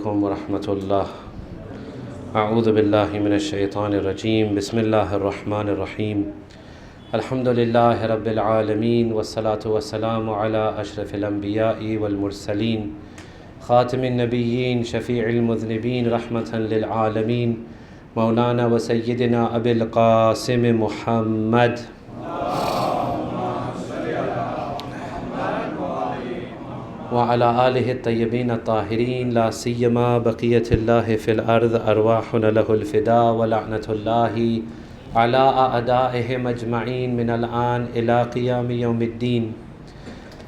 عليكم ورحمة الله. أعوذ بالله من الشيطان الرجيم. بسم الله الرحمن الرحيم. الحمد لله رب العالمين والصلاة والسلام على أشرف الأنبياء والمرسلين خاتم النبيين شفيع المذنبين رحمة للعالمين مولانا وسيدنا أبي القاسم محمد وعلى آله الطيبين الطاهرين لا سيما بقية الله في الأرض أرواحنا له الفداء ولعنة الله على أعدائهم أجمعين من الآن إلى قيام يوم الدين.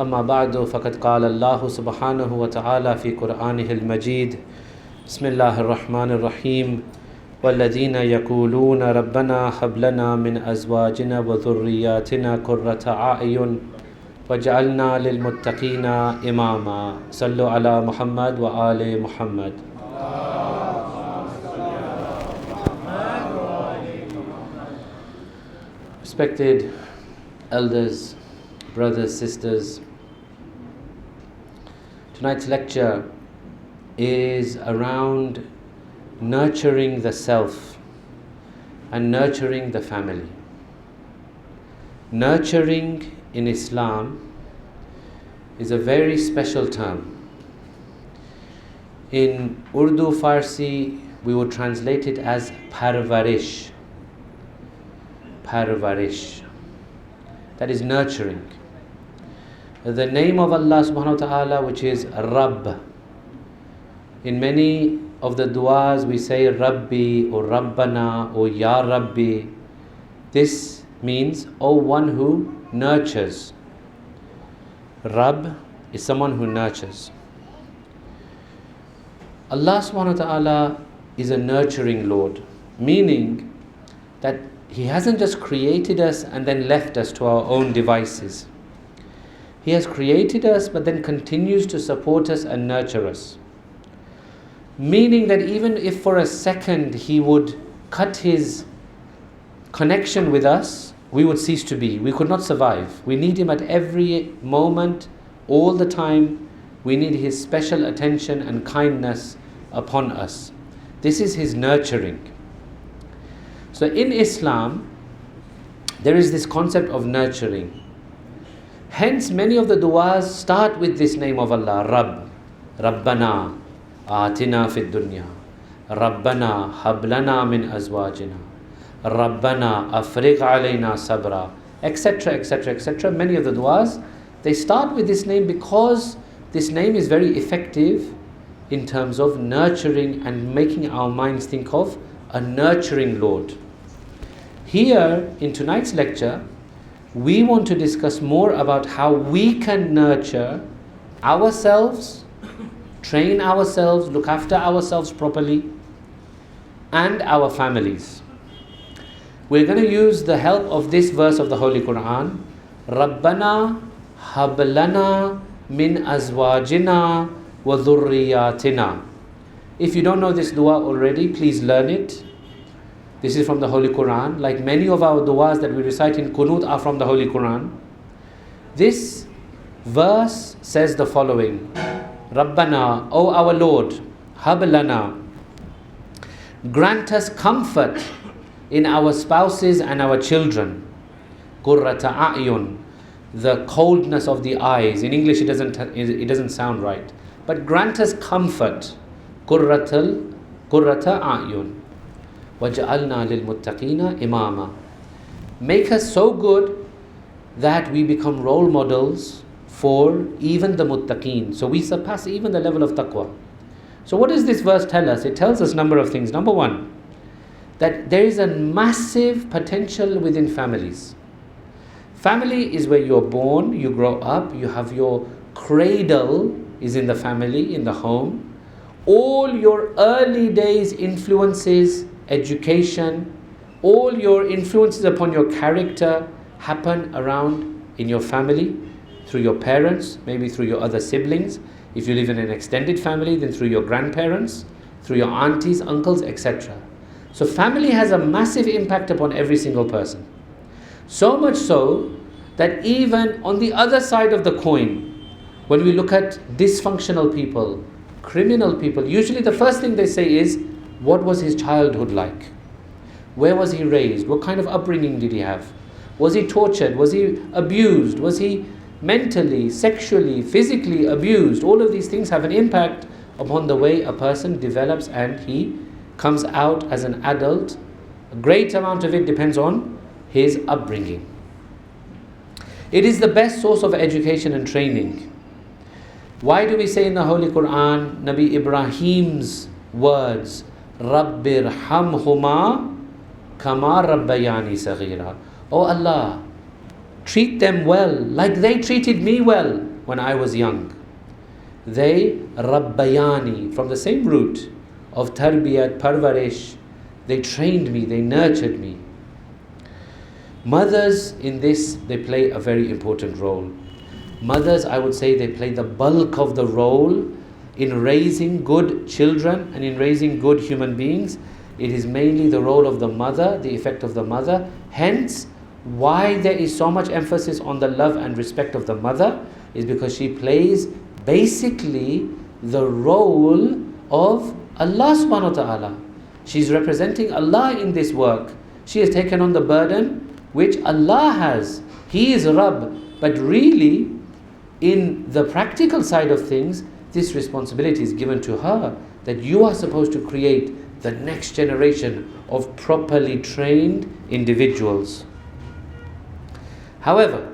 أما بعد فقد قال الله سبحانه وتعالى في قرآنه المجيد بسم الله الرحمن الرحيم والذين يقولون ربنا هب لنا من أزواجنا وذرياتنا قرة أعين وجعلنا للمتقين إماما. صلوا على محمد وآل محمد. Respected elders, brothers, sisters, tonight's lecture is around nurturing the self and nurturing the family. Nurturing in Islam is a very special term. In Urdu Farsi, we would translate it as parvarish. Parvarish. That is nurturing. The name of Allah subhanahu wa ta'ala, which is Rabb. In many of the du'as we say Rabbi or Rabbana or Ya Rabbi. This means, O one who nurtures. Rabb is someone who nurtures. Allah subhanahu wa ta'ala is a nurturing Lord, meaning that He hasn't just created us and then left us to our own devices. He has created us but then continues to support us and nurture us. Meaning that even if for a second He would cut His connection with us, we would cease to be. We could not survive. We need Him at every moment, all the time. We need His special attention and kindness upon us. This is His nurturing. So in Islam, there is this concept of nurturing. Hence many of the du'as start with this name of Allah, Rabb. Rabbana atina fid dunya. Rabbana hablana min azwajina. Rabbana afriq alayna sabra, etc., etc., etc. Many of the du'as, they start with this name because this name is very effective in terms of nurturing and making our minds think of a nurturing Lord. Here in tonight's lecture, we want to discuss more about how we can nurture ourselves, train ourselves, look after ourselves properly, and our families. We're going to use the help of this verse of the Holy Quran. Rabbana hablana min azwajina wa dhurriyatina. If you don't know this dua already, please learn it. This is from the Holy Quran. Like many of our duas that we recite in Qunut are from the Holy Quran. This verse says the following. Rabbana, O our Lord, hablana, grant us comfort in our spouses and our children. Qurrata a'yun, the coldness of the eyes. In English it doesn't sound right. But grant us comfort. Qurrata a'yun. Waj'alna lil muttaqina imama. Make us so good that we become role models for even the muttaqeen. So we surpass even the level of taqwa. So what does this verse tell us? It tells us a number of things. Number one, that there is a massive potential within families. Family is where you're born, you grow up, you have your cradle is in the family, in the home. All your early days influences, education, all your influences upon your character happen around in your family, through your parents, maybe through your other siblings. If you live in an extended family, then through your grandparents, through your aunties, uncles, etc. So family has a massive impact upon every single person. So much so that even on the other side of the coin, when we look at dysfunctional people, criminal people, usually the first thing they say is, what was his childhood like? Where was he raised? What kind of upbringing did he have? Was he tortured? Was he abused? Was he mentally, sexually, physically abused? All of these things have an impact upon the way a person develops and he comes out as an adult. A great amount of it depends on his upbringing. It is the best source of education and training. Why do we say in the Holy Quran, Nabi Ibrahim's words, Rabbir hamhuma kama rabbayani saghira. Oh Allah, treat them well like they treated me well when I was young. They, rabbayani, from the same root of tarbiyat, parvarish, they trained me, they nurtured me. Mothers in this, they play a very important role. Mothers, I would say, they play the bulk of the role in raising good children and in raising good human beings. It is mainly the role of the mother, the effect of the mother. Hence, why there is so much emphasis on the love and respect of the mother is because she plays basically the role of Allah subhanahu wa ta'ala. She's representing Allah in this work. She has taken on the burden which Allah has. He is Rabb. But really, in the practical side of things, this responsibility is given to her, that you are supposed to create the next generation of properly trained individuals. However,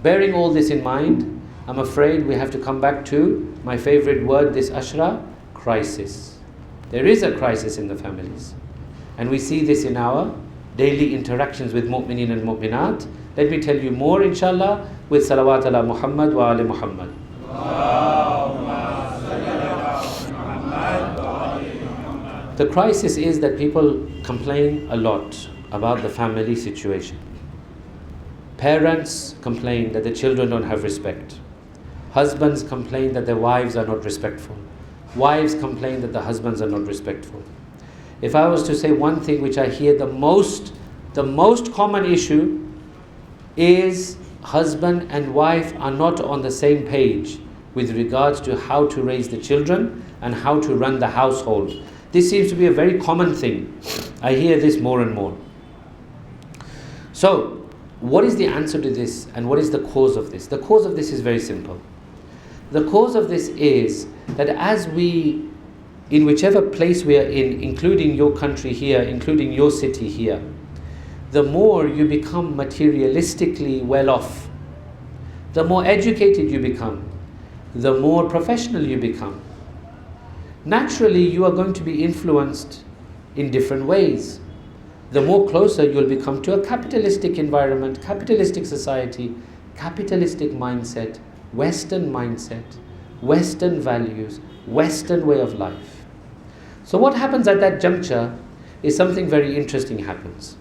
bearing all this in mind, I'm afraid we have to come back to my favorite word this Ashra, crisis. There is a crisis in the families. And we see this in our daily interactions with mu'mineen and mu'minat. Let me tell you more, inshallah, with salawat ala Muhammad wa ali Muhammad. The crisis is that people complain a lot about the family situation. Parents complain that the children don't have respect. Husbands complain that their wives are not respectful. Wives complain that the husbands are not respectful. If I was to say one thing which I hear the most common issue is husband and wife are not on the same page with regards to how to raise the children and how to run the household. This seems to be a very common thing. I hear this more and more. So, what is the answer to this and what is the cause of this? The cause of this is very simple. The cause of this is that as we, in whichever place we are in, including your country here, including your city here, the more you become materialistically well off, the more educated you become, the more professional you become. Naturally, you are going to be influenced in different ways. The more closer you'll become to a capitalistic environment, capitalistic society, capitalistic mindset, Western mindset, Western values, Western way of life. So what happens at that juncture is something very interesting happens.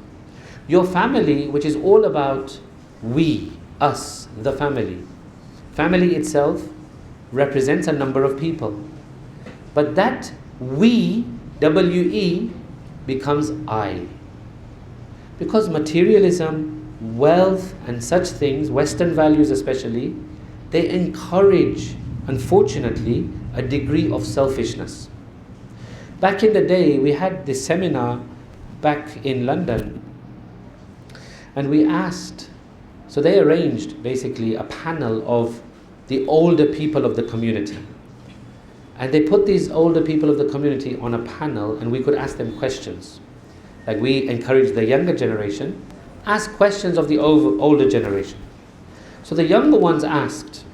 Your family, which is all about we, us, the family. Family itself represents a number of people. But that we, W-E, becomes I. Because materialism, wealth and such things, Western values especially, they encourage, unfortunately, a degree of selfishness. Back in the day, we had this seminar back in London, and we asked, so they arranged basically a panel of the older people of the community. And they put these older people of the community on a panel and we could ask them questions. Like we encourage the younger generation, ask questions of the older generation. So the younger ones asked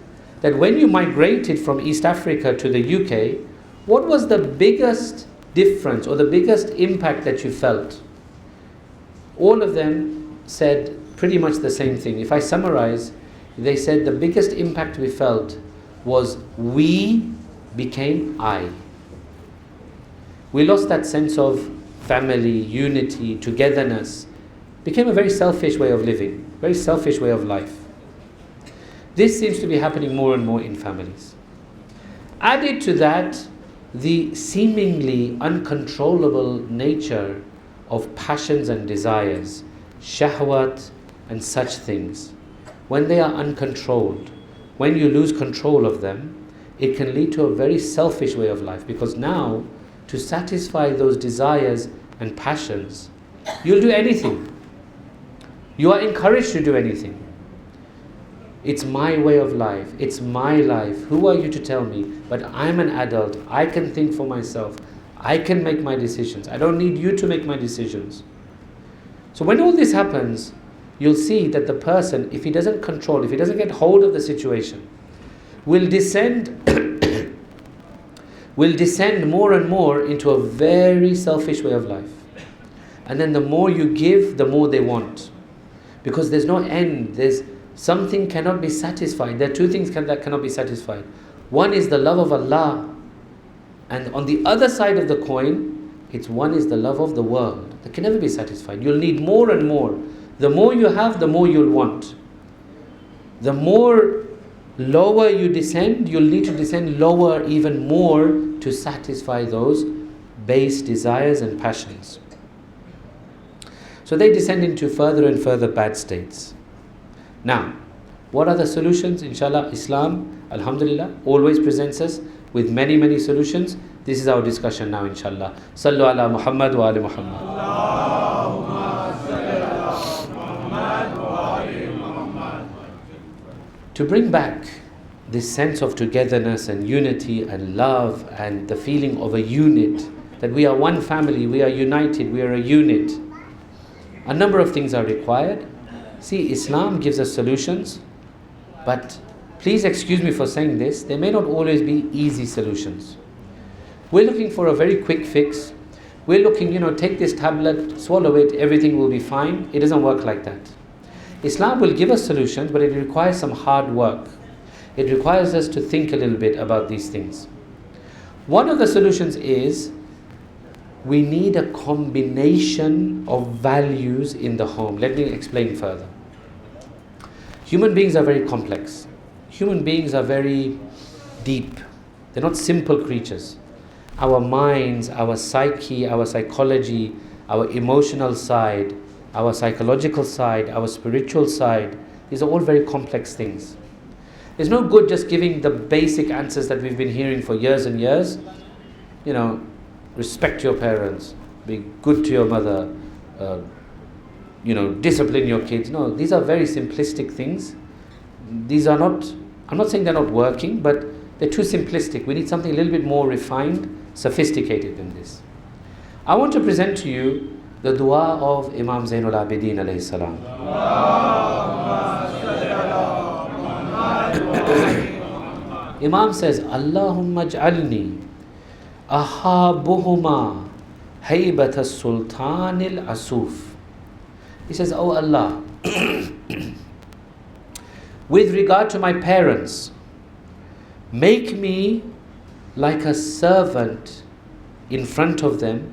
that when you migrated from East Africa to the UK, what was the biggest difference or the biggest impact that you felt? All of them said pretty much the same thing. If I summarize, they said the biggest impact we felt was we became I. We lost that sense of family, unity, togetherness. Became a very selfish way of living, very selfish way of life. This seems to be happening more and more in families. Added to that, the seemingly uncontrollable nature of passions and desires, shahwat and such things. When they are uncontrolled, when you lose control of them, it can lead to a very selfish way of life, because now, to satisfy those desires and passions, you'll do anything. You are encouraged to do anything. It's my way of life. It's my life. Who are you to tell me? But I'm an adult. I can think for myself. I can make my decisions. I don't need you to make my decisions. So when all this happens, you'll see that the person, if he doesn't control, if he doesn't get hold of the situation, will descend more and more into a very selfish way of life. And then the more you give, the more they want. Because there's no end. Something cannot be satisfied. There are two things that cannot be satisfied. One is the love of Allah. And on the other side of the coin, one is the love of the world. That can never be satisfied. You'll need more and more. The more you have, the more you'll want. The more lower you descend, you'll need to descend lower even more to satisfy those base desires and passions. So they descend into further and further bad states. Now, what are the solutions? Inshallah, Islam, alhamdulillah, always presents us with many, many solutions. This is our discussion now, inshallah. Sallu ala Muhammad wa ali Muhammad. To bring back this sense of togetherness and unity and love and the feeling of a unit, that we are one family, we are united, we are a unit, a number of things are required. See, Islam gives us solutions, but please excuse me for saying this, they may not always be easy solutions. We're looking for a very quick fix. We're looking, take this tablet, swallow it, everything will be fine. It doesn't work like that. Islam will give us solutions, but it requires some hard work. It requires us to think a little bit about these things. One of the solutions is we need a combination of values in the home. Let me explain further. Human beings are very complex. Human beings are very deep. They're not simple creatures. Our minds, our psyche, our psychology, our emotional side, our psychological side, our spiritual side, these are all very complex things. It's no good just giving the basic answers that we've been hearing for years and years. Respect your parents, be good to your mother, discipline your kids. No, these are very simplistic things. These are not, I'm not saying they're not working, but they're too simplistic. We need something a little bit more refined, sophisticated than this. I want to present to you the dua of Imam Zainul Abidin alayhi salam. Imam says, Allahumma ij'alni ahabuhuma haybat as-sultan al-asuf. He says, oh Allah, with regard to my parents, make me like a servant in front of them.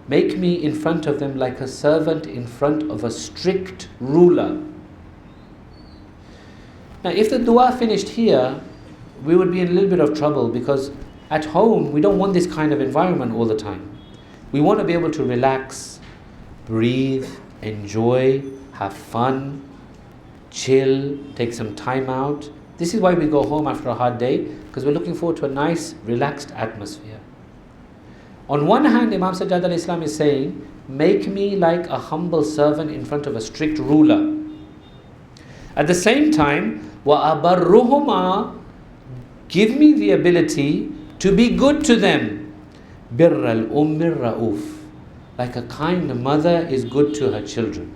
Make me in front of them like a servant in front of a strict ruler. Now, if the dua finished here, we would be in a little bit of trouble, because at home, we don't want this kind of environment all the time. We want to be able to relax, breathe, enjoy, have fun, chill, take some time out. This is why we go home after a hard day, because we're looking forward to a nice, relaxed atmosphere. On one hand, Imam Sajjad al-Islam is saying, make me like a humble servant in front of a strict ruler. At the same time, وَأَبَرُّهُمَا, give me the ability to be good to them. بِرَّ الْأُمِّ الرَّؤُوفِ, like a kind mother is good to her children.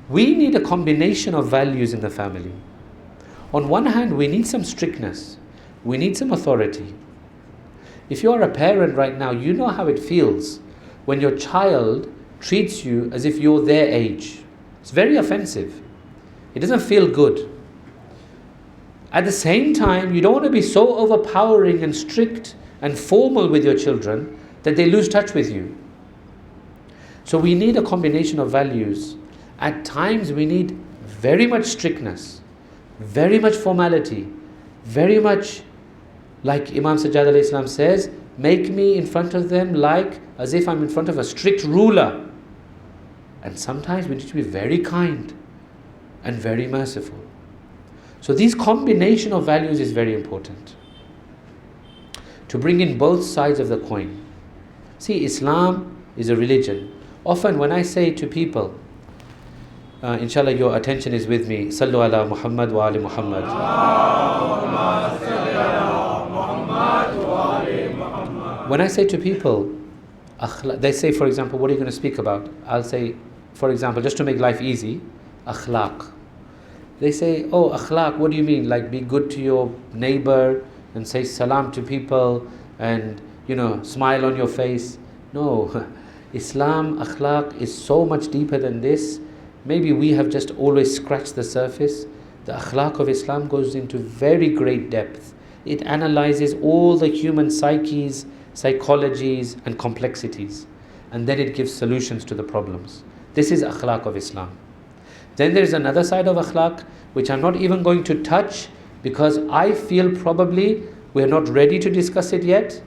We need a combination of values in the family. On one hand, we need some strictness. We need some authority. If you are a parent right now, you know how it feels when your child treats you as if you're their age. It's very offensive. It doesn't feel good. At the same time, you don't want to be so overpowering and strict and formal with your children that they lose touch with you. So we need a combination of values. At times we need very much strictness, very much formality, very much, like Imam Sajjad alayhi salam says, make me in front of them like as if I'm in front of a strict ruler. And sometimes we need to be very kind and very merciful. So these combination of values is very important. To bring in both sides of the coin. See, Islam is a religion. Often when I say to people, inshallah your attention is with me, Sallu ala Muhammad wa ali Muhammad. When I say to people, they say, for example, what are you going to speak about? I'll say, for example, just to make life easy, akhlaq. They say, oh, akhlaq, what do you mean? Like be good to your neighbor and say salam to people and, smile on your face. No, Islam, akhlaq is so much deeper than this. Maybe we have just always scratched the surface. The akhlaq of Islam goes into very great depth. It analyzes all the human psyches, psychologies and complexities, and then it gives solutions to the problems. This is akhlaq of Islam. Then there is another side of akhlaq which I'm not even going to touch because I feel probably we're not ready to discuss it yet,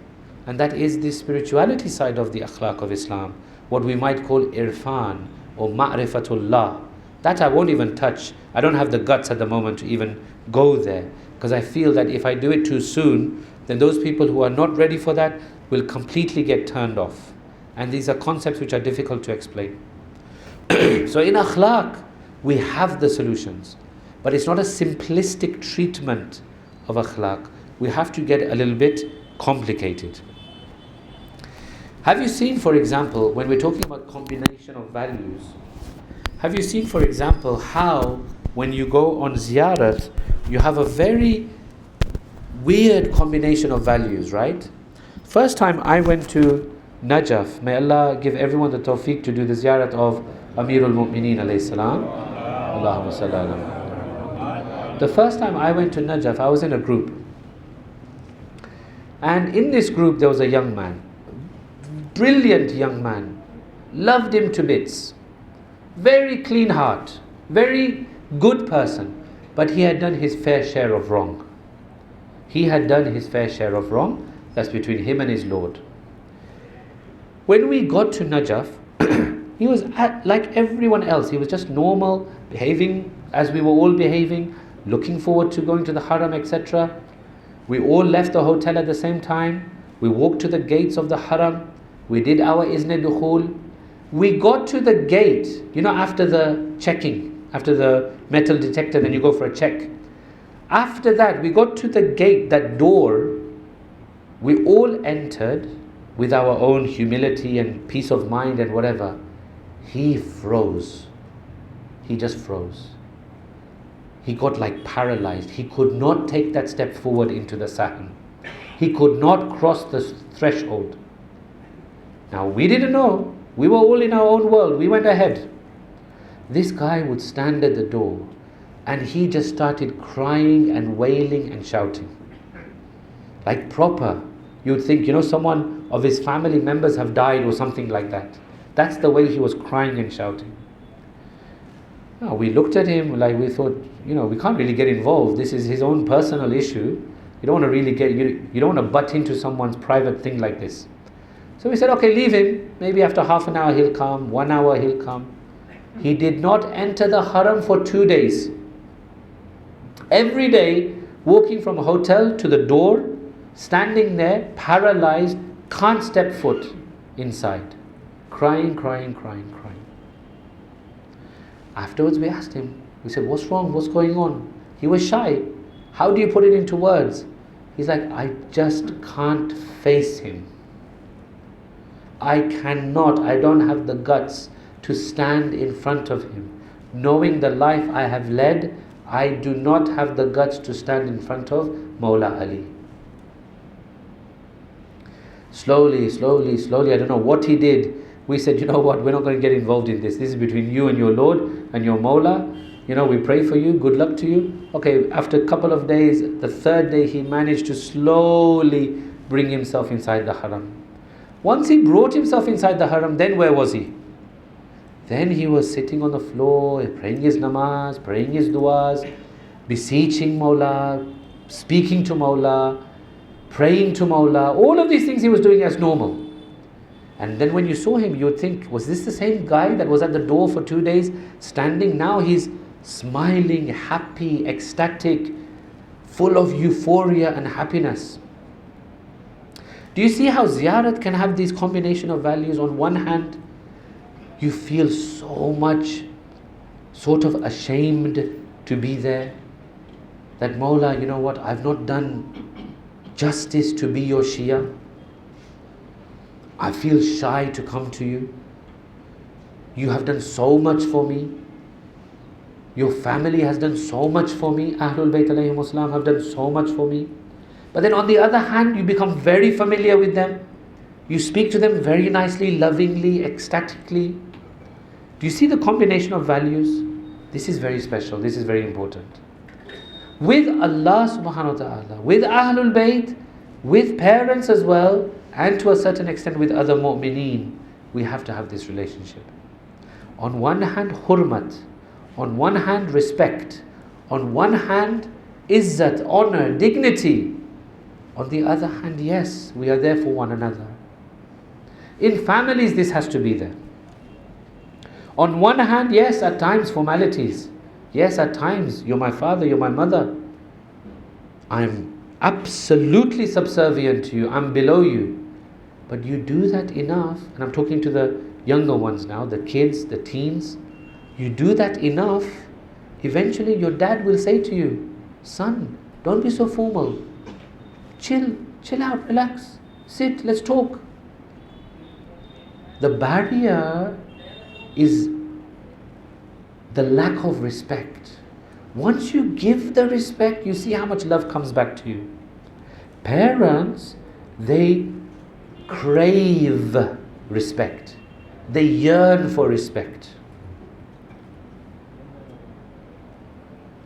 and that is the spirituality side of the akhlaq of Islam, what we might call irfan or ma'rifatullah. That I won't even touch. I don't have the guts at the moment to even go there, because I feel that if I do it too soon, then those people who are not ready for that will completely get turned off. And these are concepts which are difficult to explain. So in akhlaq, we have the solutions. But it's not a simplistic treatment of akhlaq. We have to get a little bit complicated. Have you seen, for example, when we're talking about combination of values, have you seen, for example, how when you go on ziyarat, you have a very weird combination of values, right? First time I went to Najaf, may Allah give everyone the tawfiq to do the ziyarat of Amirul Mu'mineen alayhi salam. Allahumma salli ala Muhammad. The first time I went to Najaf, I was in a group. And in this group there was a young man, brilliant young man, loved him to bits, very clean heart, very good person, but he had done his fair share of wrong. He had done his fair share of wrong. That's between him and his Lord. When we got to Najaf, he was like everyone else. He was just normal, behaving as we were all behaving, looking forward to going to the Haram, etc. We all left the hotel at the same time. We walked to the gates of the Haram. We did our Izne Dukhul. We got to the gate, after the checking, after the metal detector, then you go for a check. After that, we got to the gate, that door. We all entered with our own humility and peace of mind and whatever. He froze. He just froze. He got like paralyzed. He could not take that step forward into the Sahn. He could not cross the threshold. Now we didn't know. We were all in our own world. We went ahead. This guy would stand at the door and he just started crying and wailing and shouting. Like proper. You'd think, someone of his family members have died or something like that. That's the way he was crying and shouting. Now we looked at him like we thought, we can't really get involved. This is his own personal issue. You don't want to really you don't want to butt into someone's private thing like this. So we said, okay, leave him. Maybe after half an hour he'll come, 1 hour he'll come. He did not enter the Haram for 2 days. Every day, walking from a hotel to the door, standing there, paralyzed, can't step foot inside. Crying, crying, crying, crying. Afterwards we asked him, we said, what's wrong? What's going on? He was shy. How do you put it into words? He's like, I just can't face him. I don't have the guts to stand in front of him. Knowing the life I have led, I do not have the guts to stand in front of Mawla Ali. Slowly, I don't know what he did. We said, what, we're not going to get involved in this. This is between you and your Lord and your Mawla. We pray for you, good luck to you. Okay, after a couple of days, the third day, he managed to slowly bring himself inside the Haram. Once he brought himself inside the Haram, then where was he? Then he was sitting on the floor, praying his namaz, praying his du'as, beseeching Mawla, speaking to Mawla, praying to Mawla. All of these things he was doing as normal. And then when you saw him, you would think, was this the same guy that was at the door for 2 days, standing? Now he's smiling, happy, ecstatic, full of euphoria and happiness. Do you see how ziyarat can have these combination of values? On one hand, you feel so much sort of ashamed to be there. That Mawla, you know what, I've not done justice to be your Shia. I feel shy to come to you. You have done so much for me. Your family has done so much for me. Ahlul Bayt alayhim salam have done so much for me. But then on the other hand, you become very familiar with them. You speak to them very nicely, lovingly, ecstatically. Do you see the combination of values? This is very special. This is very important. With Allah subhanahu wa ta'ala, with Ahlul Bayt, with parents as well, and to a certain extent with other mu'mineen, we have to have this relationship. On one hand, hurmat. On one hand, respect. On one hand, izzat, honor, dignity. On the other hand, yes, we are there for one another. In families, this has to be there. On one hand, yes, at times formalities. Yes, at times, you're my father, you're my mother. I'm absolutely subservient to you, I'm below you. But you do that enough, and I'm talking to the younger ones now, the kids, the teens. You do that enough, eventually your dad will say to you, son, don't be so formal. Chill out, relax, sit, let's talk. The barrier is the lack of respect. Once you give the respect, you see how much love comes back to you. Parents, they crave respect. They yearn for respect.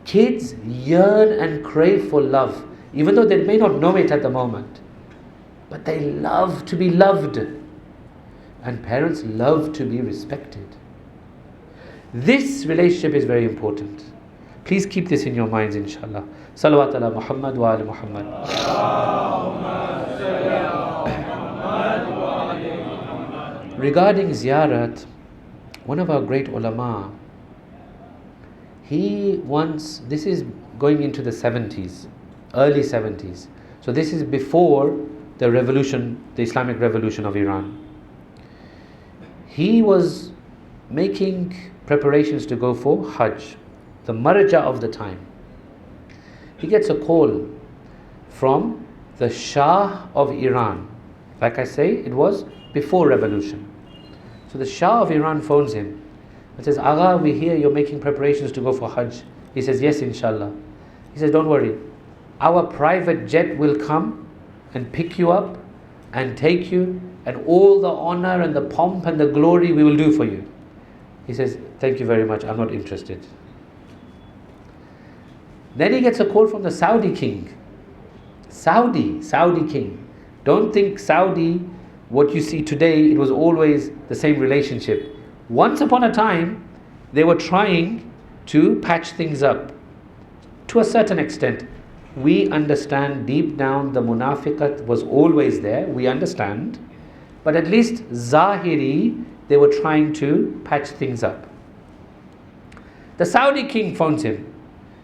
Kids yearn and crave for love, even though they may not know it at the moment. But they love to be loved. And parents love to be respected. This relationship is very important. Please keep this in your minds, inshallah. Salawat ala Muhammad wa ala Muhammad. Regarding ziyarat, one of our great ulama, this is going into the 70s, early 70s. So this is before the revolution, the Islamic revolution of Iran. He was making preparations to go for Hajj, the marja of the time. He gets a call from the Shah of Iran. Like I say, it was before revolution. So the Shah of Iran phones him and says, Agha, we hear you're making preparations to go for Hajj. He says, yes, inshallah. He says, don't worry. Our private jet will come and pick you up and take you, and all the honor and the pomp and the glory we will do for you. He says, thank you very much, I'm not interested. Then he gets a call from the Saudi king. Saudi king. Don't think Saudi, what you see today, it was always the same relationship. Once upon a time, they were trying to patch things up. To a certain extent, we understand deep down the munafiqat was always there, we understand. But at least Zahiri, they were trying to patch things up. The Saudi king phones him.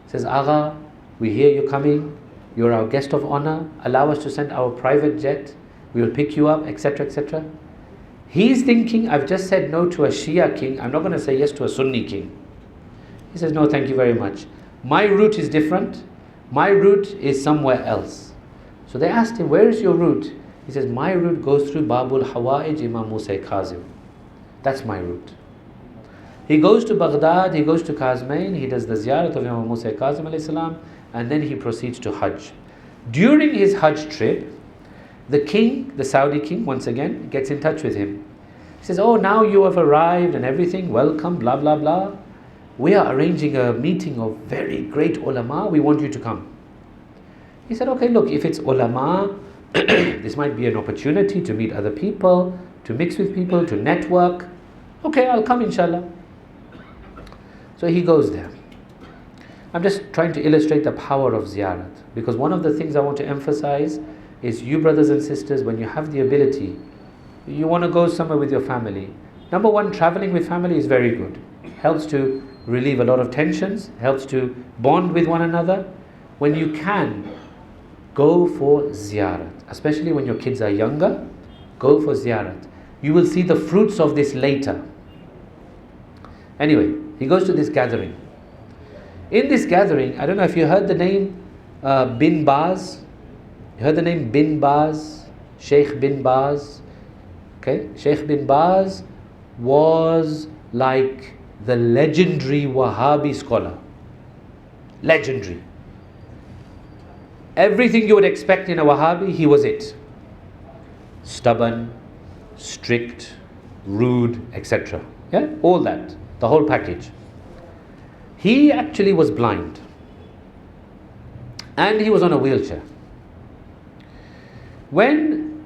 Says, Agha, we hear you coming. You're our guest of honor. Allow us to send our private jet. We will pick you up, etc., etc. He's thinking, I've just said no to a Shia king. I'm not going to say yes to a Sunni king. He says, no, thank you very much. My route is different. My route is somewhere else. So they asked him, where is your route? He says, my route goes through Babul Hawa'ij Imam Musa Kazim. That's my route. He goes to Baghdad, he goes to Kazmain, he does the ziyarat of Imam Musa Kazim alayhi salam, and then he proceeds to Hajj. During his Hajj trip, the king, the Saudi king, once again, gets in touch with him. He says, oh, now you have arrived and everything, welcome, blah, blah, blah. We are arranging a meeting of very great ulama, we want you to come. He said, okay, look, if it's ulama, this might be an opportunity to meet other people, to mix with people, to network. Okay, I'll come, inshallah. So he goes there. I'm just trying to illustrate the power of ziyarat, because one of the things I want to emphasize is, you brothers and sisters, when you have the ability, you want to go somewhere with your family. Number one, traveling with family is very good. Helps to relieve a lot of tensions, helps to bond with one another. When you can, go for ziyarat. Especially when your kids are younger, go for ziyarat. You will see the fruits of this later. Anyway, he goes to this gathering. In this gathering, I don't know if you heard the name Bin Baz. You heard the name Bin Baz? Shaykh Bin Baz. Okay, Shaykh Bin Baz was like the legendary Wahhabi scholar. Legendary. Everything you would expect in a Wahhabi, he was it. Stubborn, strict, rude, etc. Yeah, all that, the whole package. He actually was blind. And he was on a wheelchair. When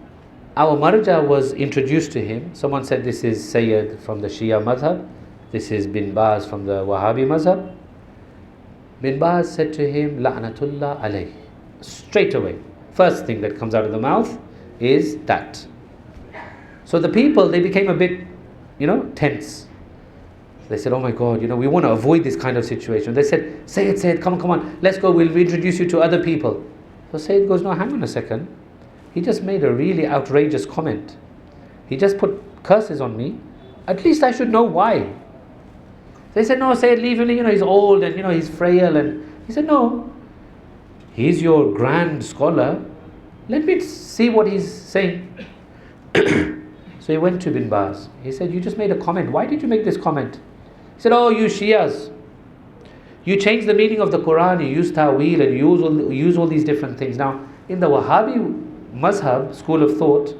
our marja was introduced to him, someone said this is Sayyid from the Shia madhab, this is Bin Baz from the Wahhabi madhab. Bin Baz said to him, La'natullah alayh. Straight away, first thing that comes out of the mouth is that. So the people, they became a bit, tense. They said, oh my God, we want to avoid this kind of situation. They said, Sayyid, come on, let's go, we'll introduce you to other people. So Sayyid goes, no, hang on a second. He just made a really outrageous comment. He just put curses on me. At least I should know why. They said, no, Sayyid, leave him, he's old and he's frail. And he said, no, he's your grand scholar. Let me see what he's saying. So he went to Bin Baz. He said, you just made a comment. Why did you make this comment? He said, oh, you Shias. You changed the meaning of the Quran. You use ta'weel and you use all these different things. Now, in the Wahhabi mazhab, school of thought,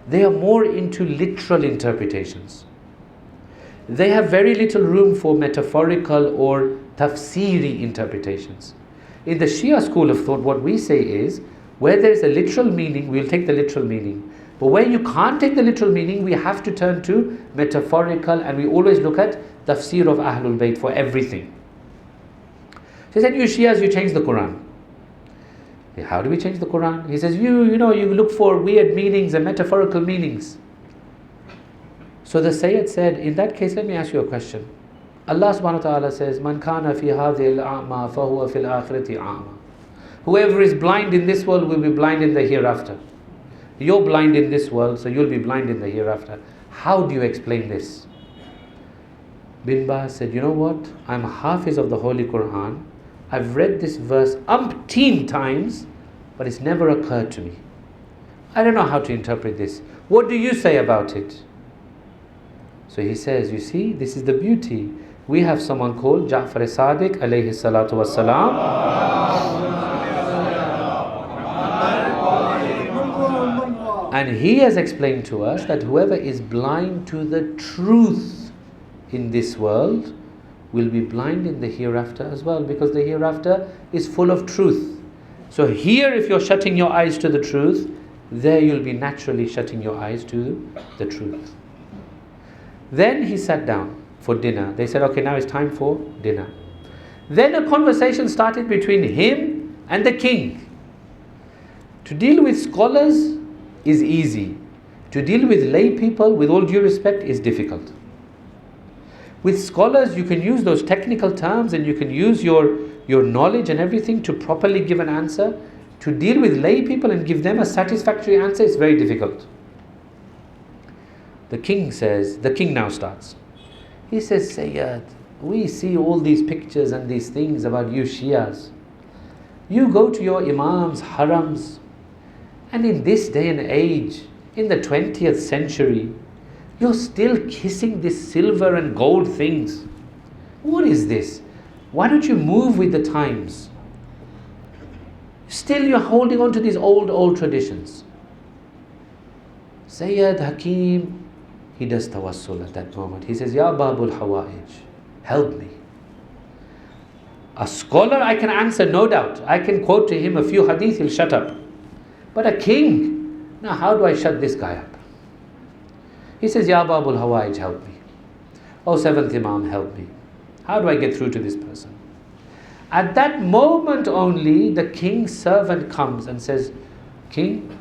they are more into literal interpretations. They have very little room for metaphorical or tafsiri interpretations. In the Shia school of thought, what we say is, where there is a literal meaning, we'll take the literal meaning. But where you can't take the literal meaning, we have to turn to metaphorical, and we always look at tafsir of Ahlul Bayt for everything. So he said, you Shias, you change the Quran. How do we change the Quran? He says, you look for weird meanings and metaphorical meanings. So the Sayyid said, in that case, let me ask you a question. Allah subhanahu wa ta'ala says, Man kana fi hadhihi al-a'ma fahuwa fil akhirati a'ma. Whoever is blind in this world will be blind in the hereafter. You're blind in this world, so you'll be blind in the hereafter. How do you explain this? Bin Baz said, you know what? I'm Hafiz of the Holy Quran. I've read this verse umpteen times, but it's never occurred to me. I don't know how to interpret this. What do you say about it? So he says, you see, this is the beauty. We have someone called Ja'far Sadiq alayhi salatu wassalam. And he has explained to us that whoever is blind to the truth in this world will be blind in the hereafter as well, because the hereafter is full of truth. So here, if you're shutting your eyes to the truth, there you'll be naturally shutting your eyes to the truth. Then he sat down for dinner. They said, okay, now it's time for dinner. Then a conversation started between him and the king. To deal with scholars is easy. To deal with lay people, with all due respect, is difficult. With scholars, you can use those technical terms and you can use your knowledge and everything to properly give an answer. To deal with lay people and give them a satisfactory answer is very difficult. The king now starts. He says, Sayyid, we see all these pictures and these things about you Shias. You go to your imams, harams, and in this day and age, in the 20th century, you're still kissing these silver and gold things. What is this? Why don't you move with the times? Still you're holding on to these old traditions. Sayyid Hakim, he does tawassul at that moment. He says, Ya Babul Hawa'ij, help me. A scholar I can answer, no doubt. I can quote to him a few hadith, he'll shut up. But a king, now how do I shut this guy up? He says, Ya Babul Hawa'ij, help me. Oh, seventh Imam, help me. How do I get through to this person? At that moment only, the king's servant comes and says, King,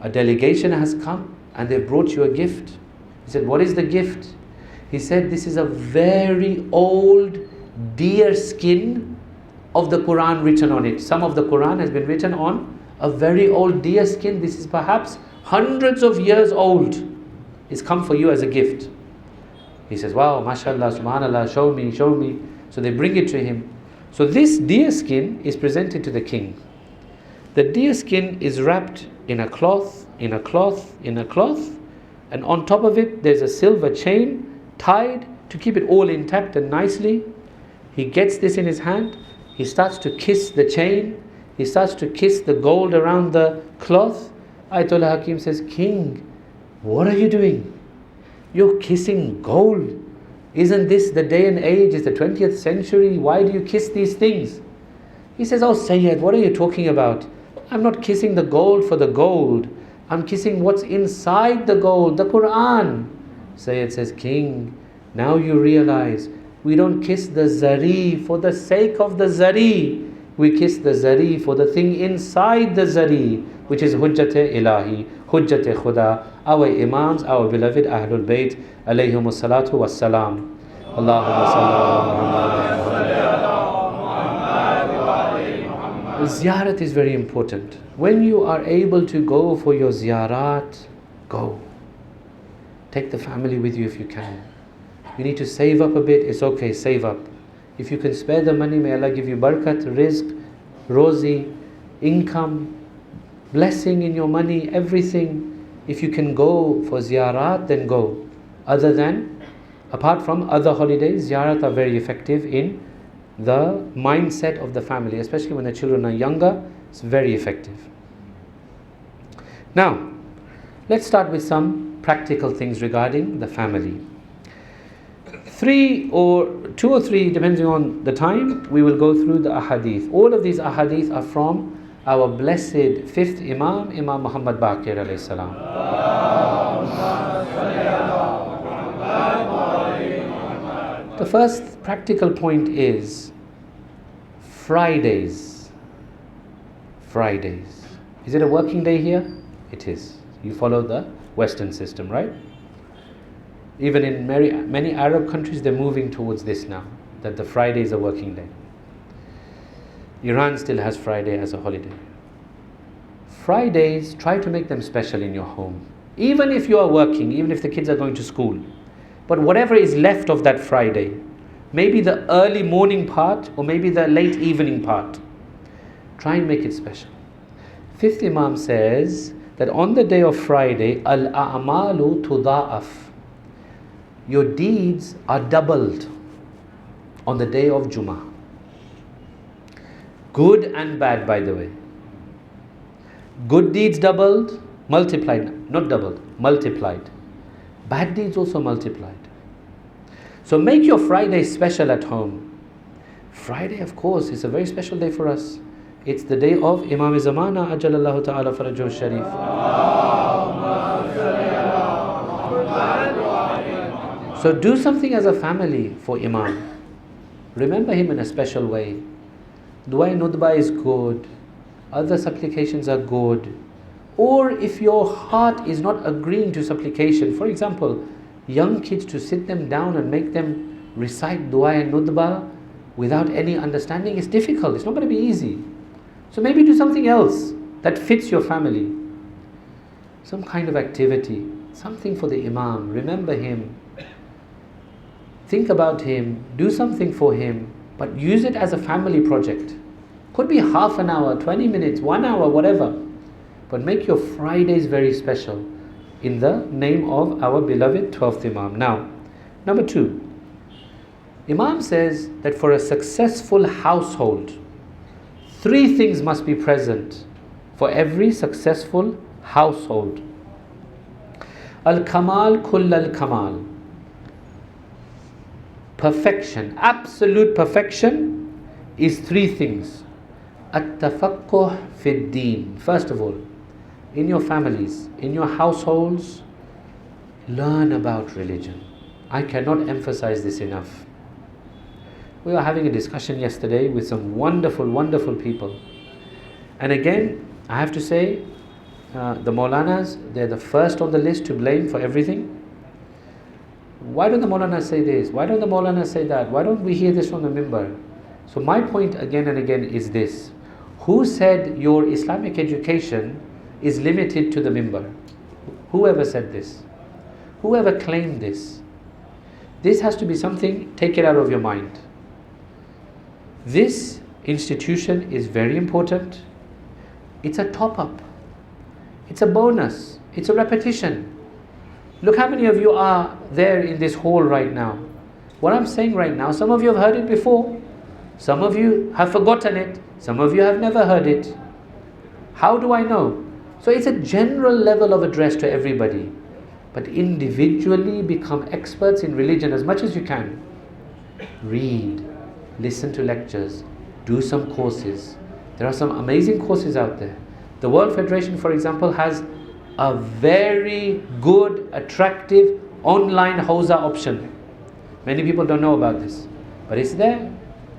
a delegation has come and they've brought you a gift. He said, what is the gift? He said this is a very old deer skin of the Quran written on it. Some of the Quran has been written on a very old deer skin. This is perhaps hundreds of years old. It's come for you as a gift. He says, wow, mashallah, subhanallah, show me, show me. So they bring it to him. So this deer skin is presented to the king. The deer skin is wrapped in a cloth, in a cloth, in a cloth, and on top of it there's a silver chain tied to keep it all intact and nicely. He gets this in his hand, he starts to kiss the chain, he starts to kiss the gold around the cloth. Ayatollah Hakim says, King, what are you doing? You're kissing gold. Isn't this the day and age? It's the 20th century. Why do you kiss these things? He says, oh Sayyid, what are you talking about? I'm not kissing the gold for the gold. I'm kissing what's inside the gold, the Quran. Sayyid says, King, now you realize we don't kiss the zari for the sake of the zari. We kiss the zari for the thing inside the zari, which is Hujjat-e Ilahi, Hujjat-e Khuda, our Imams, our beloved Ahlul Bayt, alayhimus salatu wassalam. Allahumma salli ala Ziyarat is very important. When you are able to go for your ziyarat, go. Take the family with you if you can. You need to save up a bit, it's okay, save up. If you can spare the money, may Allah give you barakat, rizq, rozi, income, blessing in your money, everything. If you can go for ziyarat, then go. Apart from other holidays, ziyarat are very effective in the mindset of the family, especially when the children are younger. It's very effective. Now, let's start with some practical things regarding the family. 2 or 3, depending on the time, we will go through the ahadith. All of these ahadith are from our blessed 5th Imam, Imam Muhammad Baqir alayhi salam. The first practical point is Fridays. Fridays. Is it a working day here? It is. You follow the Western system, right? Even in many Arab countries, they're moving towards this now, that the Friday is a working day. Iran still has Friday as a holiday. Fridays, try to make them special in your home. Even if you are working, even if the kids are going to school. But whatever is left of that Friday, maybe the early morning part or maybe the late evening part, try and make it special. 5th Imam says that on the day of Friday, al-a'malu tuda'af. Your deeds are doubled on the day of Jummah. Good and bad, by the way. Good deeds doubled, multiplied, not doubled, multiplied. Bad deeds also multiplied. So make your Friday special at home. Friday, of course, is a very special day for us. It's the day of Imam Zamana, Ajalallahu Ta'ala Farajuh Sharif. So do something as a family for Imam. Remember him in a special way. Dua Nudba is good. Other supplications are good. Or if your heart is not agreeing to supplication, for example, young kids, to sit them down and make them recite Dua Nudba without any understanding is difficult. It's not going to be easy. So maybe do something else that fits your family. Some kind of activity. Something for the Imam. Remember him. Think about him, do something for him, but use it as a family project. Could be half an hour, 20 minutes, 1 hour, whatever. But make your Fridays very special in the name of our beloved 12th Imam. Now, number 2. Imam says that for a successful household, 3 things must be present for every successful household. Al-Kamal Kull al-Kamal. Perfection, absolute perfection is 3 things. At-tafaqquh fi-d-din. First of all, in your families, in your households, learn about religion. I cannot emphasize this enough. We were having a discussion yesterday with some wonderful, wonderful people. And again, I have to say, the Maulanas, they're the first on the list to blame for everything. why don't the Maulana say this? Why don't the Maulana say that? Why don't we hear this from the Mimbar? So my point again and again is this. Who said your Islamic education is limited to the Mimbar? Whoever said this? Whoever claimed this? This has to be something, take it out of your mind. This institution is very important. It's a top-up. It's a bonus. It's a repetition. Look how many of you are there in this hall right now. What I'm saying right now, some of you have heard it before. Some of you have forgotten it. Some of you have never heard it. How do I know? So it's a general level of address to everybody. But individually become experts in religion as much as you can. Read, listen to lectures, do some courses. There are some amazing courses out there. The World Federation, for example, has a very good, attractive online Hausa option. Many people don't know about this, but it's there.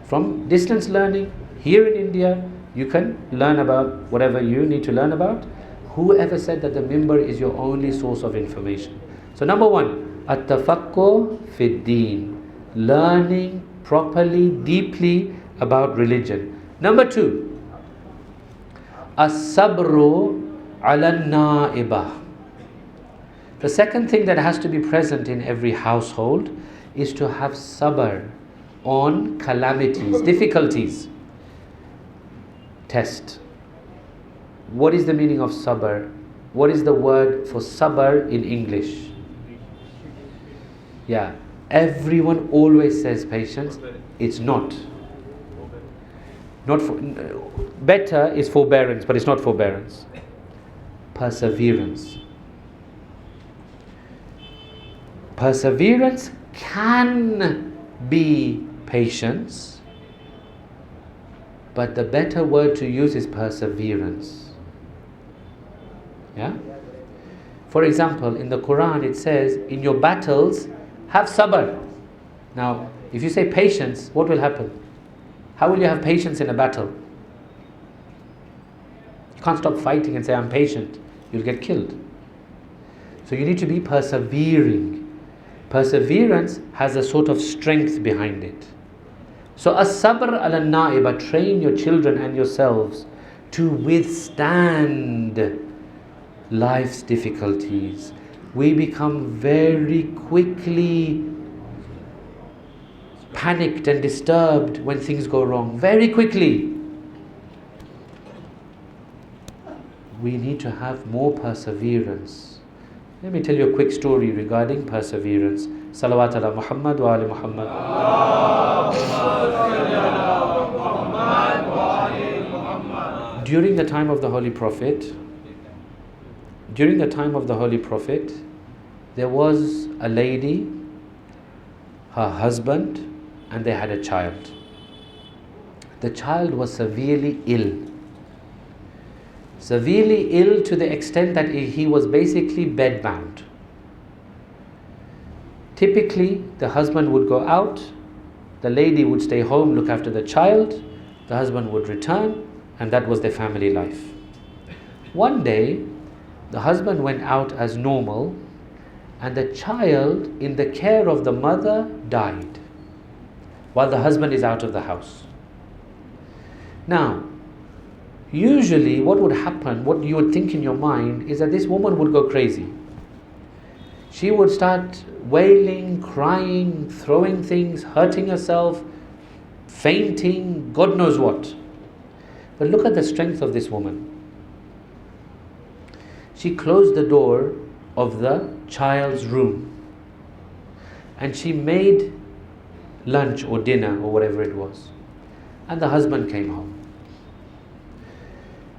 From distance learning, here in India, you can learn about whatever you need to learn about. Whoever said that the Mimbar is your only source of information? So number one, at-tafakkur fi-ddin, learning properly, deeply about religion. Number two, as-sabru ala naibah. The second thing that has to be present in every household is to have sabr on calamities, difficulties. Test. What is the meaning of sabr? What is the word for sabr in English? Yeah, everyone always says patience. It's not. Not for, better is forbearance, but it's not forbearance. Perseverance. Perseverance can be patience, but the better word to use is perseverance. Yeah? For example, in the Quran it says, in your battles, have sabr. Now, if you say patience, what will happen? How will you have patience in a battle? You can't stop fighting and say, I'm patient. You'll get killed. So you need to be persevering. Perseverance has a sort of strength behind it. So as-sabr ala na'iba, train your children and yourselves to withstand life's difficulties. We become very quickly panicked and disturbed when things go wrong. Very quickly. We need to have more perseverance. Let me tell you a quick story regarding perseverance. Salawat ala Muhammad wa ali Muhammad. During the time of the Holy Prophet, there was a lady, her husband, and they had a child. The child was severely ill. Severely ill to the extent that he was basically bedbound. Typically, the husband would go out, the lady would stay home, look after the child, the husband would return, and that was their family life. One day, the husband went out as normal, and the child, in the care of the mother, died while the husband is out of the house. Now, usually what would happen, what you would think in your mind, is that this woman would go crazy. She would start wailing, crying, throwing things, hurting herself, fainting, God knows what. But look at the strength of this woman. She closed the door of the child's room and she made lunch or dinner or whatever it was. And the husband came home.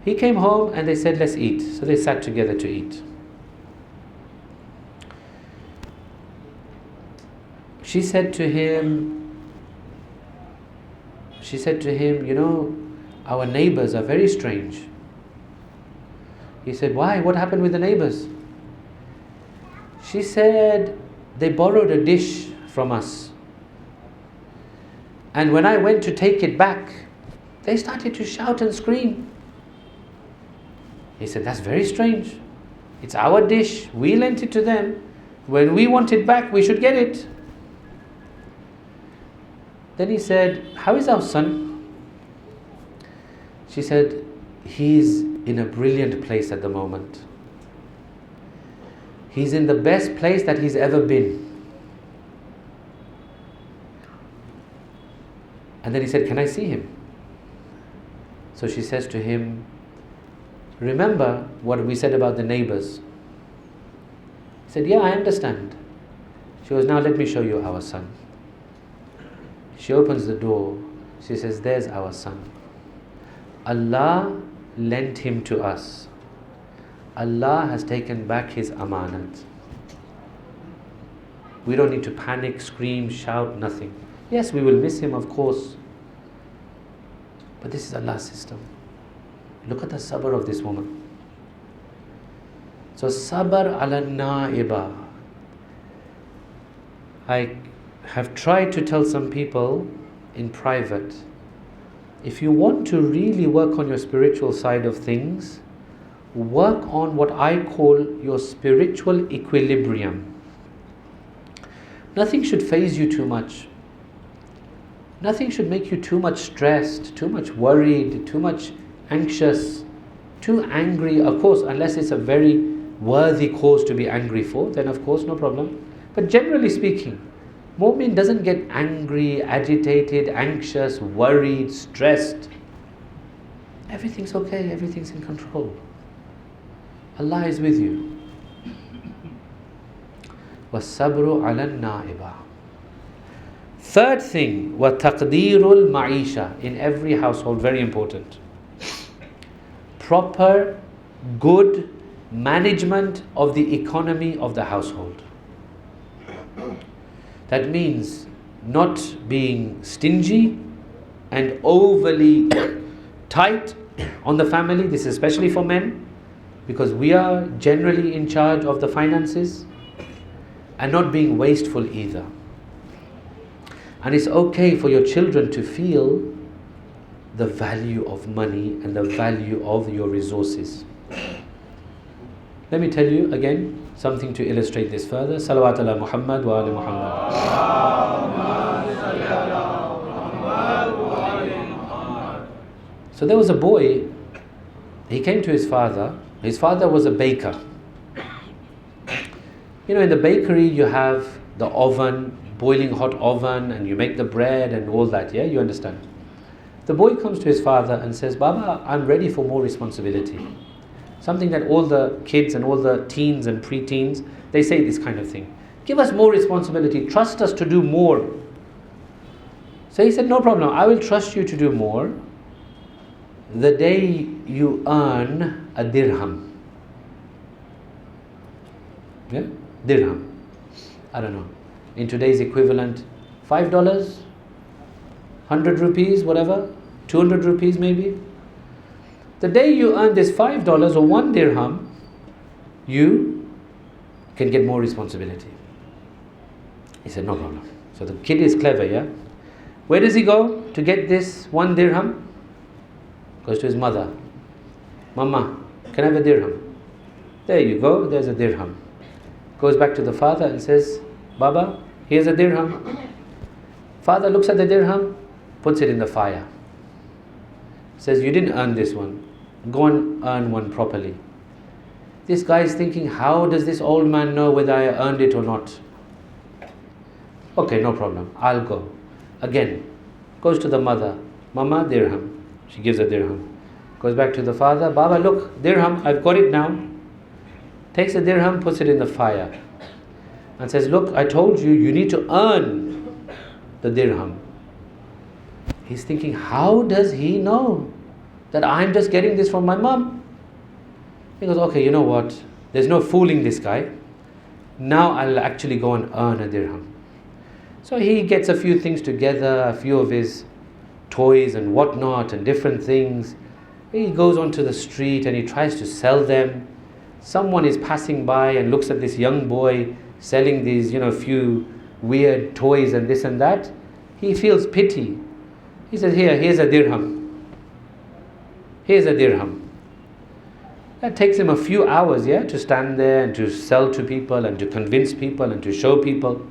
He came home and they said, let's eat. So they sat together to eat. She said to him, you know, our neighbors are very strange. He said, why? What happened with the neighbors? She said, they borrowed a dish from us. And when I went to take it back, they started to shout and scream. He said, that's very strange. It's our dish. We lent it to them. When we want it back, we should get it. Then he said, how is our son? She said, he's in a brilliant place at the moment. He's in the best place that he's ever been. And then he said, can I see him? So she says to him, remember what we said about the neighbors? He said, yeah, I understand. She goes, now let me show you our son. She opens the door. She says, there's our son. Allah lent him to us. Allah has taken back his amanat. We don't need to panic, scream, shout, nothing. Yes, we will miss him, of course. But this is Allah's system. Look at the sabr of this woman. So sabr ala na'iba. I have tried to tell some people in private, if you want to really work on your spiritual side of things, work on what I call your spiritual equilibrium. Nothing should faze you too much. Nothing should make you too much stressed, too much worried, too much anxious, too angry. Of course, unless it's a very worthy cause to be angry for, then of course no problem. But generally speaking, Mu'min doesn't get angry, agitated, anxious, worried, stressed. Everything's okay, everything's in control. Allah is with you. وَالصَّبْرُ عَلَى النَّائِبَةِ. Third thing, وَتَقْدِيرُ الْمَعِيشَةِ. In every household, very important. Proper, good management of the economy of the household. That means not being stingy and overly tight on the family. This is especially for men, because we are generally in charge of the finances, and not being wasteful either. And it's okay for your children to feel the value of money and the value of your resources. Let me tell you again something to illustrate this further. Salawat ala Muhammad wa ali Muhammad. So there was a boy, he came to his father. His father was a baker. You know, in the bakery you have the oven, boiling hot oven, and you make the bread and all that, yeah? You understand? The boy comes to his father and says, Baba, I'm ready for more responsibility. Something that all the kids and all the teens and pre-teens, they say this kind of thing. Give us more responsibility, trust us to do more. So he said, no problem, I will trust you to do more the day you earn a dirham. Yeah? Dirham. I don't know. In today's equivalent, $5, 100 rupees, whatever, 200 rupees maybe. The day you earn this $5 or 1 dirham, you can get more responsibility. He said, no problem. So the kid is clever, yeah? Where does he go to get this 1 dirham? Goes to his mother. Mama, can I have a dirham? There you go, there's a dirham. Goes back to the father and says, Baba, here's a dirham. Father looks at the dirham, puts it in the fire. Says, you didn't earn this one. Go and earn one properly. This guy is thinking, how does this old man know whether I earned it or not? Okay, no problem, I'll go. Again, goes to the mother. Mama, dirham. She gives a dirham. Goes back to the father. Baba, look, dirham, I've got it now. Takes a dirham, puts it in the fire. And says, look, I told you, you need to earn the dirham. He's thinking, how does he know that I'm just getting this from my mom? He goes, okay, you know what? There's no fooling this guy. Now I'll actually go and earn a dirham. So he gets a few things together, a few of his toys and whatnot and different things. He goes onto the street and he tries to sell them. Someone is passing by and looks at this young boy selling these, few weird toys and this and that. He feels pity. He says, here's a dirham. Here's a dirham. That takes him a few hours, to stand there and to sell to people and to convince people and to show people.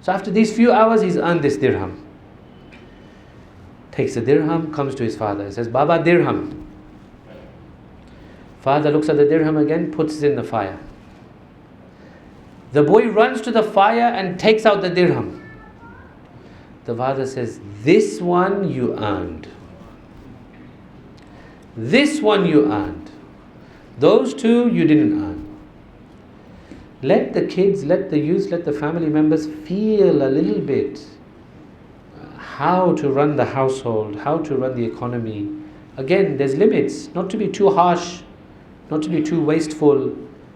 So after these few hours, he's earned this dirham. Takes the dirham, comes to his father and says, Baba, dirham. Father looks at the dirham again, puts it in the fire. The boy runs to the fire and takes out the dirham. The father says, this one you earned. This one you earned. Those two you didn't earn. Let the kids, let the youth, let the family members feel a little bit how to run the household, how to run the economy. Again, there's limits, not to be too harsh, not to be too wasteful,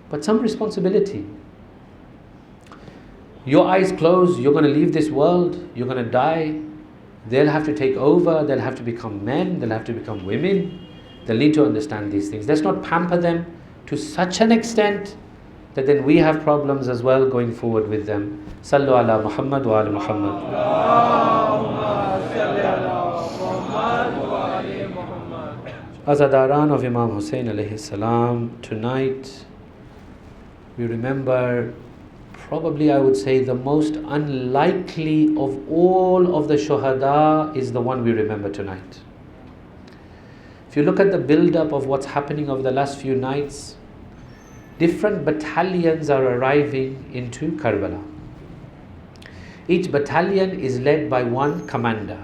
but some responsibility. Your eyes closed, you're going to leave this world, you're going to die. They'll have to take over, they'll have to become men, they'll have to become women. They'll need to understand these things. Let's not pamper them to such an extent that then we have problems as well going forward with them. Sallu ala Muhammad wa ala Muhammad. Azadaran of Imam Hussain alayhi salam, tonight we remember probably, I would say, the most unlikely of all of the shuhada is the one we remember tonight. If you look at the build-up of what's happening over the last few nights, different battalions are arriving into Karbala. Each battalion is led by one commander.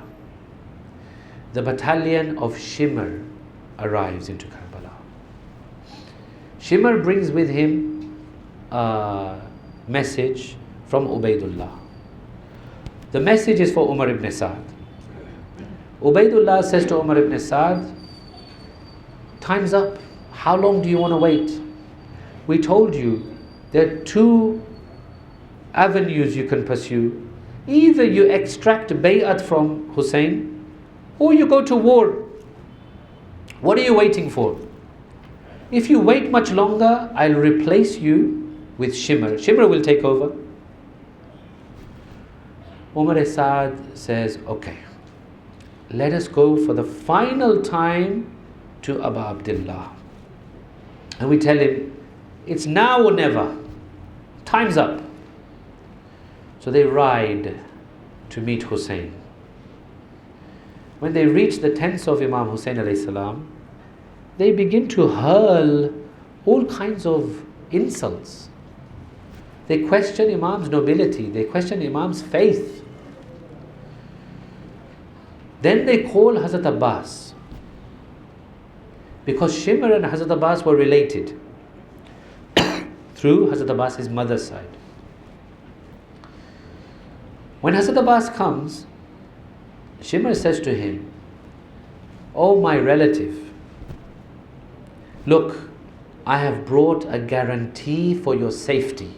The battalion of Shimr arrives into Karbala. Shimr brings with him a message from Ubaidullah. The message is for Umar ibn Sa'd. Ubaidullah says to Umar ibn Sa'd, time's up. How long do you want to wait? We told you there are two avenues you can pursue. Either you extract bay'at from Hussein, or you go to war. What are you waiting for? If you wait much longer, I'll replace you with Shimr. Shimr will take over. Umar Sa'd says, okay, let us go for the final time to Abu Abdullah. And we tell him, it's now or never. Time's up. So they ride to meet Hussein. When they reach the tents of Imam Hussein alayhi salam, they begin to hurl all kinds of insults. They question Imam's nobility. They question Imam's faith. Then they call Hazrat Abbas. Because Shimr and Hazrat Abbas were related through Hazrat Abbas' mother's side. When Hazrat Abbas comes, Shimr says to him, "Oh my relative, look, I have brought a guarantee for your safety.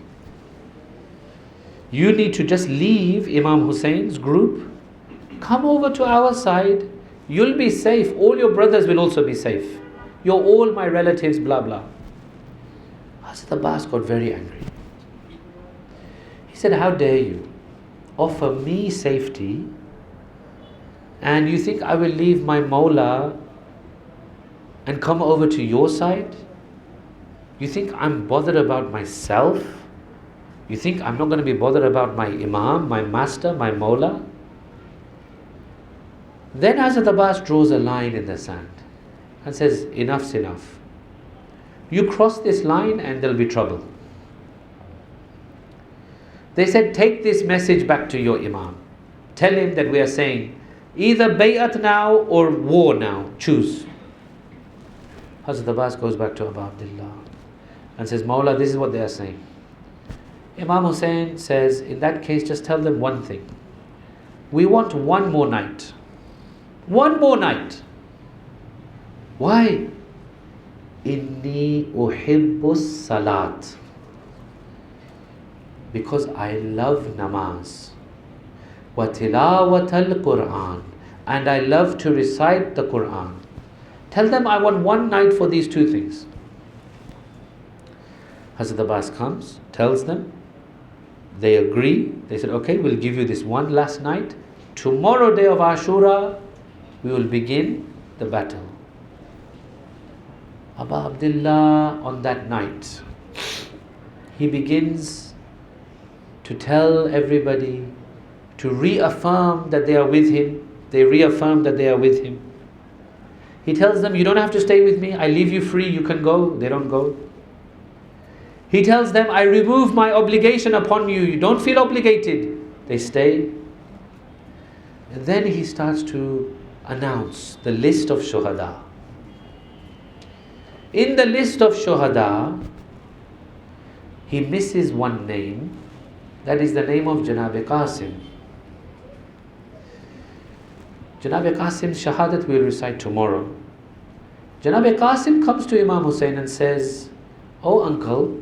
You need to just leave Imam Hussein's group, come over to our side, you'll be safe, all your brothers will also be safe. You're all my relatives, blah blah." Hazrat Abbas got very angry. He said, "How dare you offer me safety, and you think I will leave my Mawla and come over to your side? You think I'm bothered about myself? You think I'm not going to be bothered about my Imam, my master, my Mawla?" Then Hazrat Abbas draws a line in the sand and says, "Enough's enough. You cross this line and there'll be trouble." They said, "Take this message back to your Imam. Tell him that we are saying either bay'at now or war now. Choose." Hazrat Abbas goes back to Abu Abdullah and says, "Mawla, this is what they are saying." Imam Hussein says, "In that case, just tell them one thing. We want one more night. One more night." Why? Inni uhibbu salat. Because I love namaz. Wa tilawat al-Quran. And I love to recite the Quran. Tell them I want one night for these two things. Hazrat Abbas comes, tells them. They agree. They said, "Okay, we'll give you this one last night. Tomorrow, day of Ashura, we will begin the battle." Abu Abdullah, on that night, he begins to tell everybody, to reaffirm that they are with him. They reaffirm that they are with him. He tells them, you don't have to stay with me. I leave you free. You can go. They don't go. He tells them, I remove my obligation upon you. You don't feel obligated. They stay. And then he starts to announce the list of shuhada. In the list of shuhada, he misses one name. That is the name of Janab Qasim. Janab Qasim's shahadat we'll recite tomorrow. Janab Qasim comes to Imam Hussein and says, oh uncle,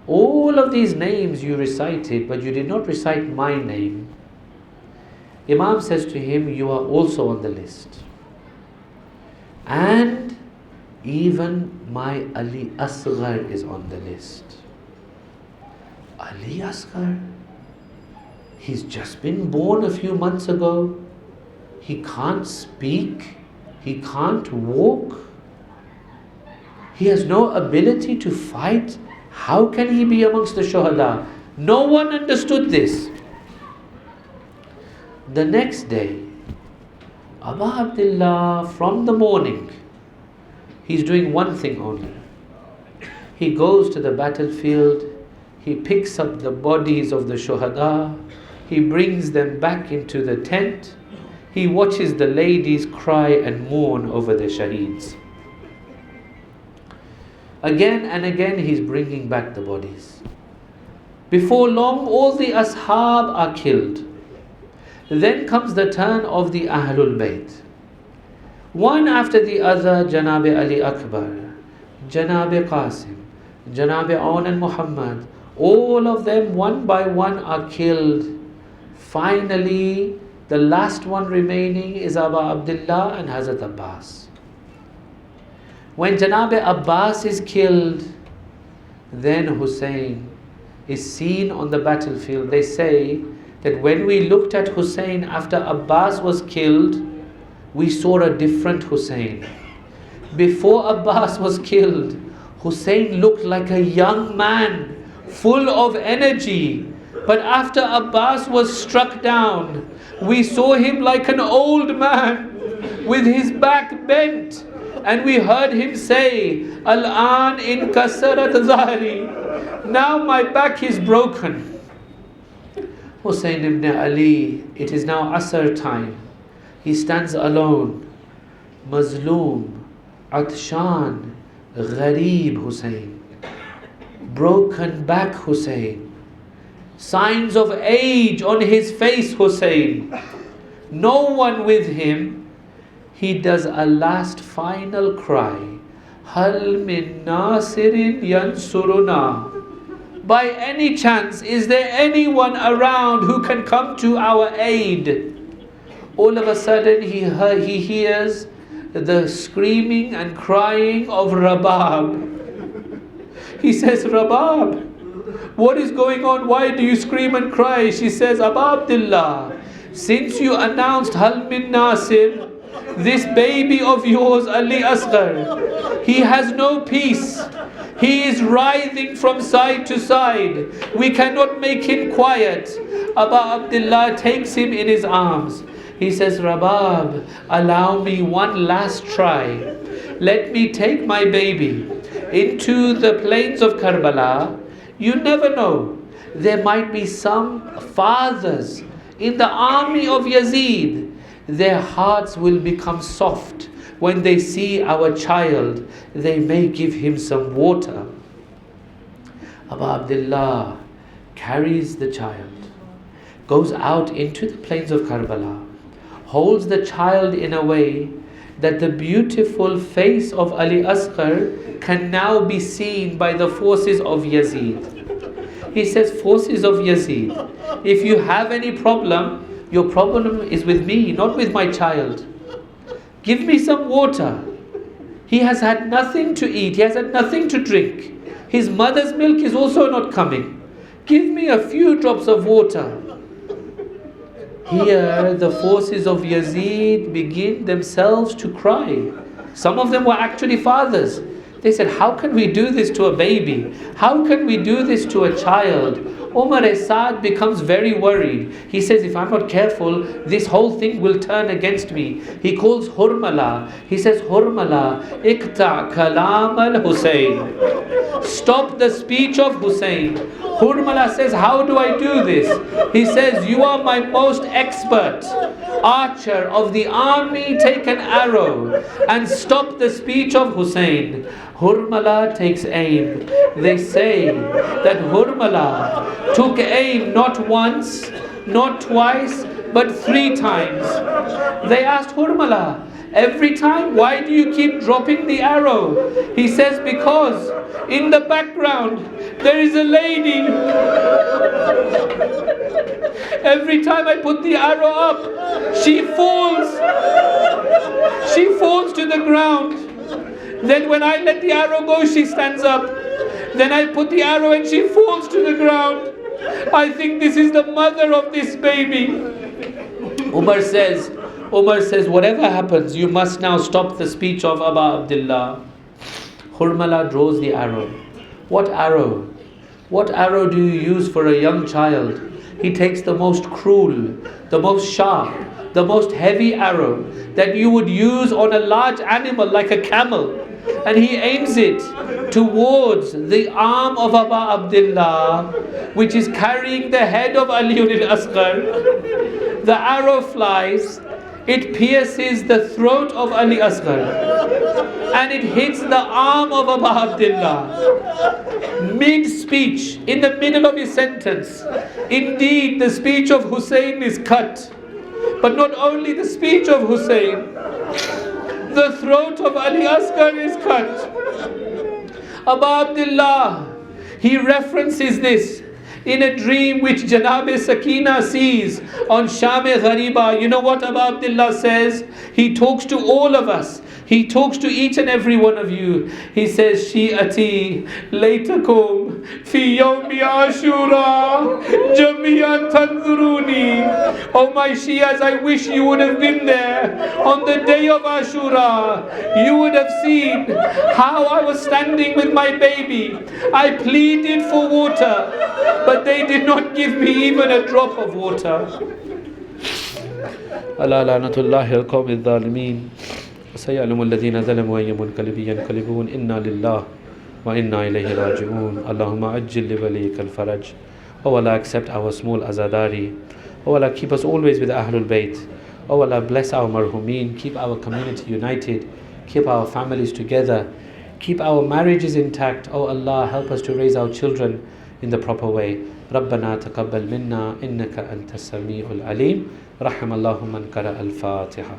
all of these names you recited, but you did not recite my name. Imam says to him, you are also on the list. And even my Ali Asghar is on the list. Ali Asghar? He's just been born a few months ago. He can't speak. He can't walk. He has no ability to fight. How can he be amongst the shuhada? No one understood this. The next day, Abu Abdullah, from the morning, he's doing one thing only. He goes to the battlefield, he picks up the bodies of the shuhada, he brings them back into the tent, he watches the ladies cry and mourn over the shaheeds. Again and again he's bringing back the bodies. Before long all the ashab are killed. Then comes the turn of the Ahlul Bayt. One after the other, Janab Ali Akbar, Janab Qasim, Janab Aun and Muhammad, all of them one by one are killed. Finally, the last one remaining is Abu Abdullah and Hazrat Abbas. When Janab Abbas is killed, then Hussein is seen on the battlefield. They say that when we looked at Hussein after Abbas was killed, we saw a different Hussein. Before Abbas was killed, Hussein looked like a young man, full of energy. But after Abbas was struck down, we saw him like an old man with his back bent. And we heard him say, Al-an inkasarat zahri. Now my back is broken. Hussein ibn Ali, it is now Asr time. He stands alone, Mazloom, Atshan, Gharib Hussein, broken back Hussein, signs of age on his face Hussein, no one with him. He does a last final cry, Hal min nasirin yansuruna. By any chance, is there anyone around who can come to our aid? All of a sudden he hears the screaming and crying of Rabab. He says, Rabab, what is going on? Why do you scream and cry? She says, Abu Abdullah, since you announced Hal min Nasir, this baby of yours, Ali Asghar, he has no peace. He is writhing from side to side. We cannot make him quiet. Abu Abdullah takes him in his arms. He says, Rabab, allow me one last try. Let me take my baby into the plains of Karbala. You never know. There might be some fathers in the army of Yazid. Their hearts will become soft when they see our child. They may give him some water. Abu Abdullah carries the child, goes out into the plains of Karbala, holds the child in a way that the beautiful face of Ali Asghar can now be seen by the forces of Yazid. He says, forces of Yazid, if you have any problem, your problem is with me, not with my child. Give me some water. He has had nothing to eat. He has had nothing to drink. His mother's milk is also not coming. Give me a few drops of water. Here, the forces of Yazid begin themselves to cry. Some of them were actually fathers. They said, how can we do this to a baby? How can we do this to a child? Umar Saad becomes very worried. He says, if I'm not careful, this whole thing will turn against me. He calls Hurmala. He says, Hurmala, Iqta kalam al-Husayn. Stop the speech of Hussein. Hurmala says, how do I do this? He says, you are my most expert archer of the army. Take an arrow and stop the speech of Hussein. Hurmala takes aim. They say that Hurmala took aim not once, not twice, but 3 times. They asked Hurmala, every time, why do you keep dropping the arrow? He says, because in the background there is a lady. Every time I put the arrow up, she falls. She falls to the ground. Then when I let the arrow go, she stands up. Then I put the arrow and she falls to the ground. I think this is the mother of this baby. Umar says, whatever happens, you must now stop the speech of Aba Abdullah. Hurmala draws the arrow. What arrow? What arrow do you use for a young child? He takes the most cruel, the most sharp, the most heavy arrow that you would use on a large animal like a camel. And he aims it towards the arm of Aba Abdullah, which is carrying the head of Aliun al-Asghar. The arrow flies, it pierces the throat of Ali Asghar, and it hits the arm of Aba Abdullah. Mid-speech, in the middle of his sentence. Indeed, the speech of Hussein is cut. But not only the speech of Hussein, the throat of Ali Asghar is cut. Aba Abdullah, he references this in a dream which Janab Sakina sees on Sham-e Ghariba. You know what Aba Abdullah says? He talks to all of us. He talks to each and every one of you. He says, Shi'ati laytakum fi yawmi ashura jami'an tanzuruni. Oh my Shias, I wish you would have been there on the day of Ashura. You would have seen how I was standing with my baby. I pleaded for water, but they did not give me even a drop of water. Ala la'natullahi al-qawmi al-zalimin. سيعلم الذين ظلموا أي منقلب ينقلبون إنا لله وإنا إليه راجعون اللهم عجل لوليك الفرج. Oh Allah, accept our small azadari. Oh Allah, keep us always with Ahlul Bayt. Oh Allah, bless our marhumin, keep our community united, keep our families together, keep our marriages intact. Oh Allah, help us to raise our children in the proper way. ربنا تقبل منا إنك أنت السميع العليم. رحم الله من قرأ الفاتحة.